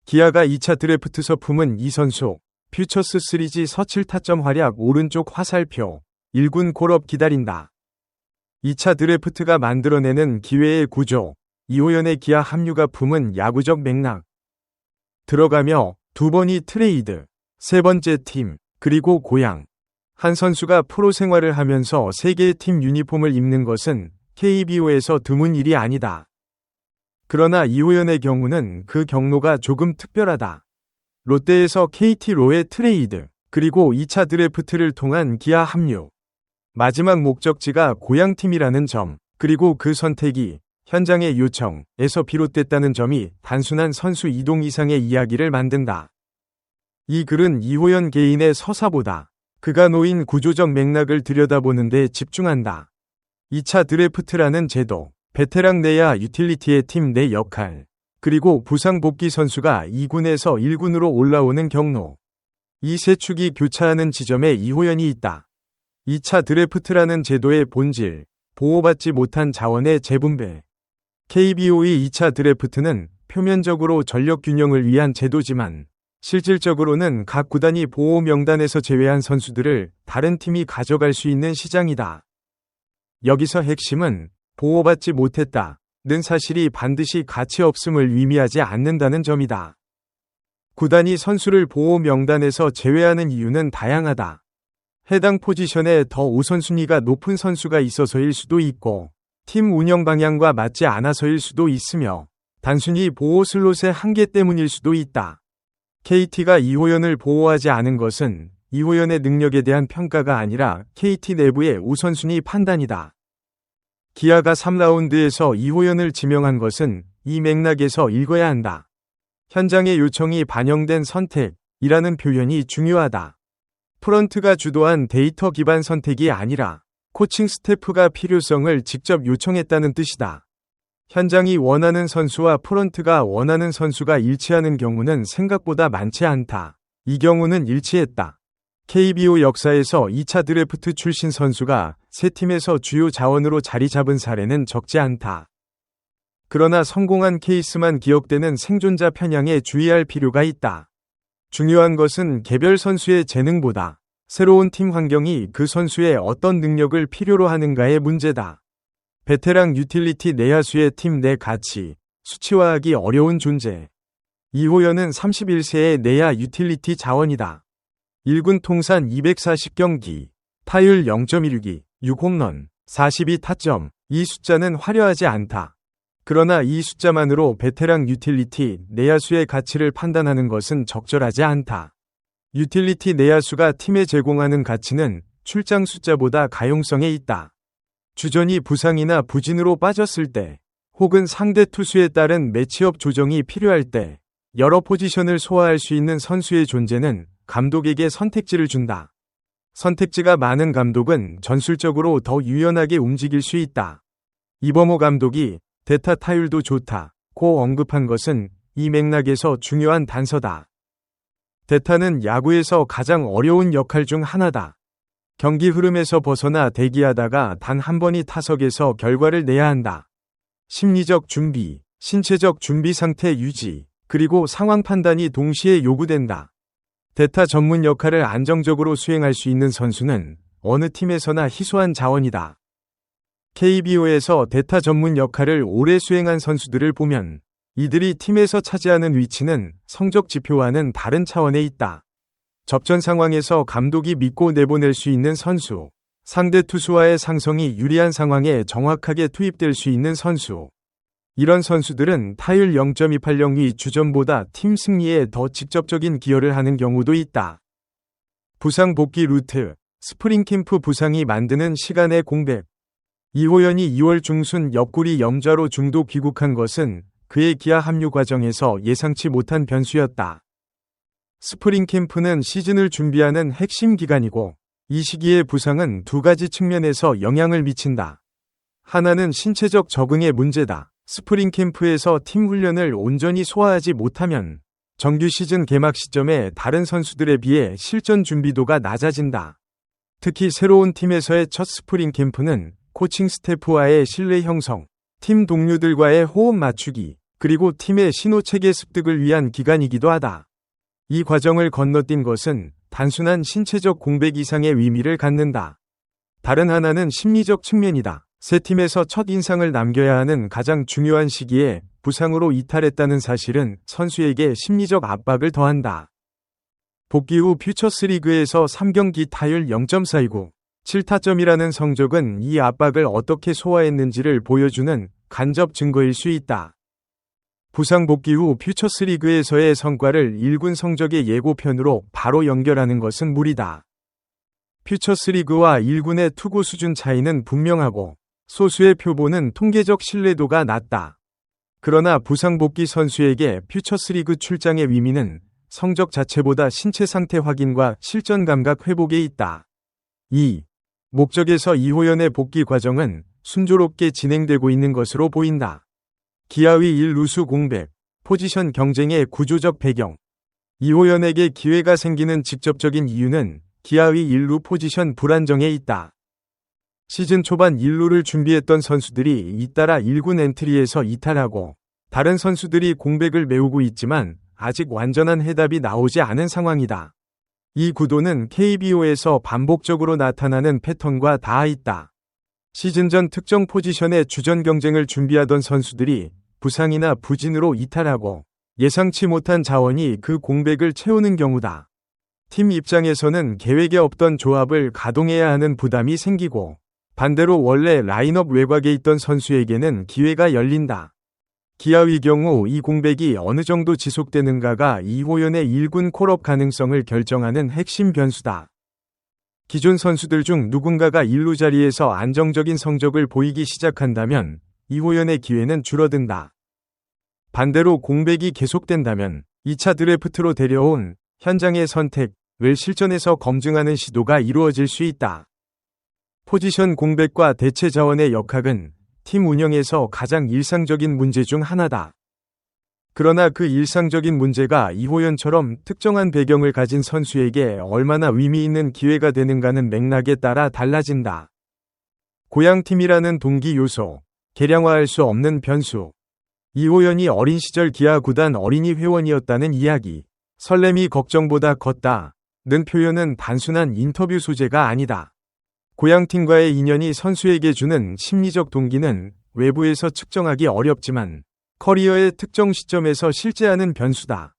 기아가 2차 드래프트서 품은 이 선수, 퓨처스 시리즈 서칠 타점 활약 오른쪽 화살표, 1군 골업 기다린다. 2차 드래프트가 만들어내는 기회의 구조, 이호연의 기아 합류가 품은 야구적 맥락. 들어가며 두 번이 트레이드, 세 번째 팀, 그리고 고향. 한 선수가 프로 생활을 하면서 세 개의 팀 유니폼을 입는 것은 KBO에서 드문 일이 아니다. 그러나 이호연의 경우는 그 경로가 조금 특별하다. 롯데에서 KT로의 트레이드, 그리고 2차 드래프트를 통한 기아 합류. 마지막 목적지가 고향팀이라는 점, 그리고 그 선택이 현장의 요청에서 비롯됐다는 점이 단순한 선수 이동 이상의 이야기를 만든다. 이 글은 이호연 개인의 서사보다 그가 놓인 구조적 맥락을 들여다보는 데 집중한다. 2차 드래프트라는 제도, 베테랑 내야 유틸리티의 팀 내 역할, 그리고 부상 복귀 선수가 2군에서 1군으로 올라오는 경로. 이 세 축이 교차하는 지점에 이호연이 있다. 2차 드래프트라는 제도의 본질, 보호받지 못한 자원의 재분배. KBO의 2차 드래프트는 표면적으로 전력 균형을 위한 제도지만 실질적으로는 각 구단이 보호 명단에서 제외한 선수들을 다른 팀이 가져갈 수 있는 시장이다. 여기서 핵심은 보호받지 못했다는 사실이 반드시 가치 없음을 의미하지 않는다는 점이다. 구단이 선수를 보호 명단에서 제외하는 이유는 다양하다. 해당 포지션에 더 우선순위가 높은 선수가 있어서일 수도 있고, 팀 운영 방향과 맞지 않아서일 수도 있으며, 단순히 보호 슬롯의 한계 때문일 수도 있다. KT가 이호연을 보호하지 않은 것은 이호연의 능력에 대한 평가가 아니라 KT 내부의 우선순위 판단이다. 기아가 3라운드에서 이호연을 지명한 것은 이 맥락에서 읽어야 한다. 현장의 요청이 반영된 선택이라는 표현이 중요하다. 프런트가 주도한 데이터 기반 선택이 아니라 코칭 스태프가 필요성을 직접 요청했다는 뜻이다. 현장이 원하는 선수와 프런트가 원하는 선수가 일치하는 경우는 생각보다 많지 않다. 이 경우는 일치했다. KBO 역사에서 2차 드래프트 출신 선수가 세 팀에서 주요 자원으로 자리 잡은 사례는 적지 않다. 그러나 성공한 케이스만 기억되는 생존자 편향에 주의할 필요가 있다. 중요한 것은 개별 선수의 재능보다 새로운 팀 환경이 그 선수의 어떤 능력을 필요로 하는가의 문제다. 베테랑 유틸리티 내야수의 팀 내 가치, 수치화하기 어려운 존재. 이호연은 31세의 내야 유틸리티 자원이다. 1군 통산 240경기, 타율 0.1기, 6홈런, 42타점. 이 숫자는 화려하지 않다. 그러나 이 숫자만으로 베테랑 유틸리티 내야수의 가치를 판단하는 것은 적절하지 않다. 유틸리티 내야수가 팀에 제공하는 가치는 출장 숫자보다 가용성에 있다. 주전이 부상이나 부진으로 빠졌을 때, 혹은 상대 투수에 따른 매치업 조정이 필요할 때, 여러 포지션을 소화할 수 있는 선수의 존재는 감독에게 선택지를 준다. 선택지가 많은 감독은 전술적으로 더 유연하게 움직일 수 있다. 이범호 감독이 대타 타율도 좋다고 언급한 것은 이 맥락에서 중요한 단서다. 대타는 야구에서 가장 어려운 역할 중 하나다. 경기 흐름에서 벗어나 대기하다가 단 한 번이 타석에서 결과를 내야 한다. 심리적 준비, 신체적 준비 상태 유지, 그리고 상황 판단이 동시에 요구된다. 대타 전문 역할을 안정적으로 수행할 수 있는 선수는 어느 팀에서나 희소한 자원이다. KBO에서 대타 전문 역할을 오래 수행한 선수들을 보면 이들이 팀에서 차지하는 위치는 성적 지표와는 다른 차원에 있다. 접전 상황에서 감독이 믿고 내보낼 수 있는 선수, 상대 투수와의 상성이 유리한 상황에 정확하게 투입될 수 있는 선수. 이런 선수들은 타율 0.280이 주전보다 팀 승리에 더 직접적인 기여를 하는 경우도 있다. 부상 복귀 루트, 스프링 캠프 부상이 만드는 시간의 공백. 이호연이 2월 중순 옆구리 염좌로 중도 귀국한 것은 그의 기아 합류 과정에서 예상치 못한 변수였다. 스프링 캠프는 시즌을 준비하는 핵심 기간이고, 이 시기의 부상은 두 가지 측면에서 영향을 미친다. 하나는 신체적 적응의 문제다. 스프링 캠프에서 팀 훈련을 온전히 소화하지 못하면 정규 시즌 개막 시점에 다른 선수들에 비해 실전 준비도가 낮아진다. 특히 새로운 팀에서의 첫 스프링 캠프는 코칭 스태프와의 신뢰 형성, 팀 동료들과의 호흡 맞추기, 그리고 팀의 신호체계 습득을 위한 기간이기도 하다. 이 과정을 건너뛴 것은 단순한 신체적 공백 이상의 의미를 갖는다. 다른 하나는 심리적 측면이다. 새 팀에서 첫 인상을 남겨야 하는 가장 중요한 시기에 부상으로 이탈했다는 사실은 선수에게 심리적 압박을 더한다. 복귀 후 퓨처스리그에서 3경기 타율 0.429, 7타점이라는 성적은 이 압박을 어떻게 소화했는지를 보여주는 간접 증거일 수 있다. 부상 복귀 후 퓨처스리그에서의 성과를 1군 성적의 예고편으로 바로 연결하는 것은 무리다. 퓨처스리그와 1군의 투구 수준 차이는 분명하고 소수의 표본은 통계적 신뢰도가 낮다. 그러나 부상 복귀 선수에게 퓨처스리그 출장의 의미는 성적 자체보다 신체 상태 확인과 실전 감각 회복에 있다. 이 목적에서 이호연의 복귀 과정은 순조롭게 진행되고 있는 것으로 보인다. 기아의 1루수 공백, 포지션 경쟁의 구조적 배경. 이호연에게 기회가 생기는 직접적인 이유는 기아의 1루 포지션 불안정에 있다. 시즌 초반 1루를 준비했던 선수들이 잇따라 1군 엔트리에서 이탈하고 다른 선수들이 공백을 메우고 있지만 아직 완전한 해답이 나오지 않은 상황이다. 이 구도는 KBO에서 반복적으로 나타나는 패턴과 닿아 있다. 시즌 전 특정 포지션의 주전 경쟁을 준비하던 선수들이 부상이나 부진으로 이탈하고 예상치 못한 자원이 그 공백을 채우는 경우다. 팀 입장에서는 계획에 없던 조합을 가동해야 하는 부담이 생기고 반대로 원래 라인업 외곽에 있던 선수에게는 기회가 열린다. 기아의 경우 이 공백이 어느 정도 지속되는가가 이호연의 1군 콜업 가능성을 결정하는 핵심 변수다. 기존 선수들 중 누군가가 1루 자리에서 안정적인 성적을 보이기 시작한다면 이호연의 기회는 줄어든다. 반대로 공백이 계속된다면 2차 드래프트로 데려온 현장의 선택을 실전에서 검증하는 시도가 이루어질 수 있다. 포지션 공백과 대체 자원의 역학은 팀 운영에서 가장 일상적인 문제 중 하나다. 그러나 그 일상적인 문제가 이호연처럼 특정한 배경을 가진 선수에게 얼마나 의미 있는 기회가 되는가는 맥락에 따라 달라진다. 고향팀이라는 동기 요소, 계량화할 수 없는 변수. 이호연이 어린 시절 기아 구단 어린이 회원이었다는 이야기, 설렘이 걱정보다 컸다는 표현은 단순한 인터뷰 소재가 아니다. 고향팀과의 인연이 선수에게 주는 심리적 동기는 외부에서 측정하기 어렵지만 커리어의 특정 시점에서 실제하는 변수다.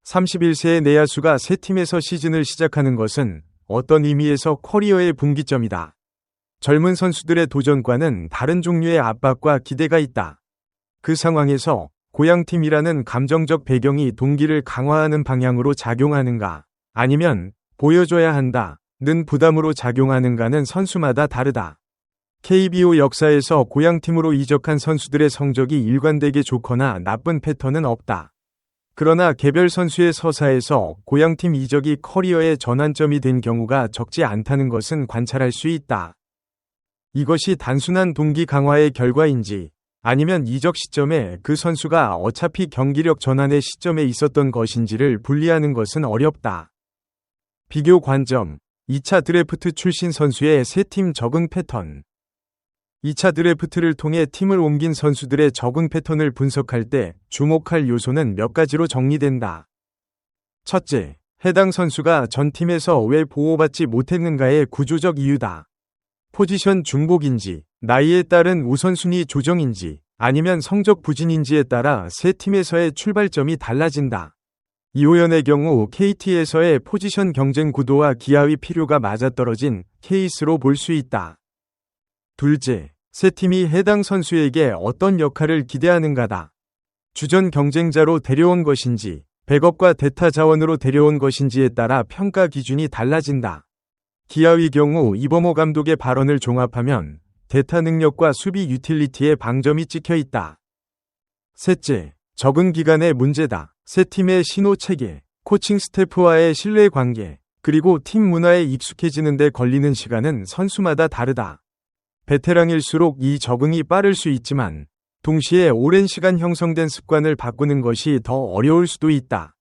31세의 내야수가 새 팀에서 시즌을 시작하는 것은 어떤 의미에서 커리어의 분기점이다. 젊은 선수들의 도전과는 다른 종류의 압박과 기대가 있다. 그 상황에서 고향팀이라는 감정적 배경이 동기를 강화하는 방향으로 작용하는가, 아니면 보여줘야 한다 는 부담으로 작용하는가는 선수마다 다르다. KBO 역사에서 고향팀으로 이적한 선수들의 성적이 일관되게 좋거나 나쁜 패턴은 없다. 그러나 개별 선수의 서사에서 고향팀 이적이 커리어의 전환점이 된 경우가 적지 않다는 것은 관찰할 수 있다. 이것이 단순한 동기 강화의 결과인지 아니면 이적 시점에 그 선수가 어차피 경기력 전환의 시점에 있었던 것인지를 분리하는 것은 어렵다. 비교 관점 2차 드래프트 출신 선수의 새 팀 적응 패턴. 2차 드래프트를 통해 팀을 옮긴 선수들의 적응 패턴을 분석할 때 주목할 요소는 몇 가지로 정리된다. 첫째, 해당 선수가 전 팀에서 왜 보호받지 못했는가의 구조적 이유다. 포지션 중복인지, 나이에 따른 우선순위 조정인지, 아니면 성적 부진인지에 따라 새 팀에서의 출발점이 달라진다. 이호연의 경우 KT에서의 포지션 경쟁 구도와 기아의 필요가 맞아떨어진 케이스로 볼 수 있다. 둘째, 새 팀이 해당 선수에게 어떤 역할을 기대하는가다. 주전 경쟁자로 데려온 것인지, 백업과 대타 자원으로 데려온 것인지에 따라 평가 기준이 달라진다. 기아의 경우 이범호 감독의 발언을 종합하면 대타 능력과 수비 유틸리티에 방점이 찍혀 있다. 셋째, 적응 기간의 문제다. 새 팀의 신호 체계, 코칭 스태프와의 신뢰 관계, 그리고 팀 문화에 익숙해지는 데 걸리는 시간은 선수마다 다르다. 베테랑일수록 이 적응이 빠를 수 있지만 동시에 오랜 시간 형성된 습관을 바꾸는 것이 더 어려울 수도 있다.